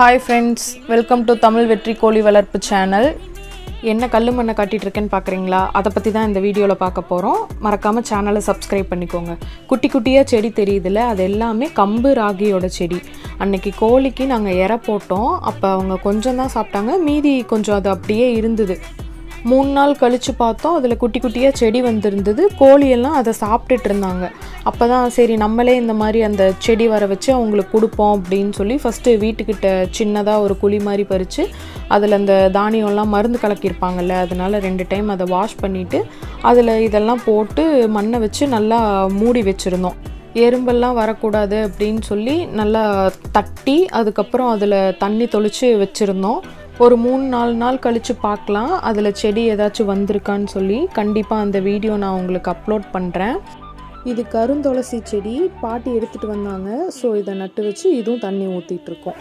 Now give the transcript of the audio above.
Hi friends, welcome to Tamil Vetri Koli Valarpu channel. என்ன கல்லு மண்ணை காட்டிட்டு இருக்கேன்னு பார்க்குறீங்களா? அதை பற்றி தான் இந்த வீடியோவில் பார்க்க போகிறோம். மறக்காமல் சேனலை சப்ஸ்கிரைப் பண்ணிக்கோங்க. குட்டி குட்டியாக செடி தெரியுதுல்ல, அது எல்லாமே கம்பு ராகியோட செடி. அன்னைக்கு கோழிக்கு நாங்கள் இற போட்டோம். அப்போ அவங்க கொஞ்சம் தான் சாப்பிட்டாங்க, மீதி கொஞ்சம் அது அப்படியே இருந்தது. 3 நாள் கழித்து பார்த்தோம், அதில் குட்டி குட்டியாக செடி வந்துருந்தது. கோழியெல்லாம் அதை சாப்பிட்டுட்டு இருந்தாங்க. அப்போ தான் சரி நம்மளே இந்த மாதிரி அந்த செடி வர வச்சு அவங்களுக்கு கொடுப்போம் அப்படின்னு சொல்லி ஃபஸ்ட்டு வீட்டுக்கிட்ட சின்னதாக ஒரு குழி மாதிரி பறித்து அதில் அந்த தானியம்லாம் மருந்து கலக்கியிருப்பாங்கல்ல, அதனால் 2 டைம் அதை வாஷ் பண்ணிவிட்டு அதில் இதெல்லாம் போட்டு மண்ணை வச்சு நல்லா மூடி வச்சுருந்தோம். எறும்பெல்லாம் வரக்கூடாது அப்படின்னு சொல்லி நல்லா தட்டி அதுக்கப்புறம் அதில் தண்ணி தொளிச்சு வச்சுருந்தோம். ஒரு 3-4 நாள் கழித்து பார்க்கலாம் அதில் செடி ஏதாச்சும் வந்திருக்கான்னு சொல்லி. கண்டிப்பாக அந்த வீடியோ நான் உங்களுக்கு அப்லோட் பண்ணுறேன். இது கருந்துளசி செடி பாட்டி எடுத்துகிட்டு வந்தாங்க. ஸோ இதை நட்டு வச்சு இதுவும் தண்ணி ஊற்றிட்டுருக்கோம்.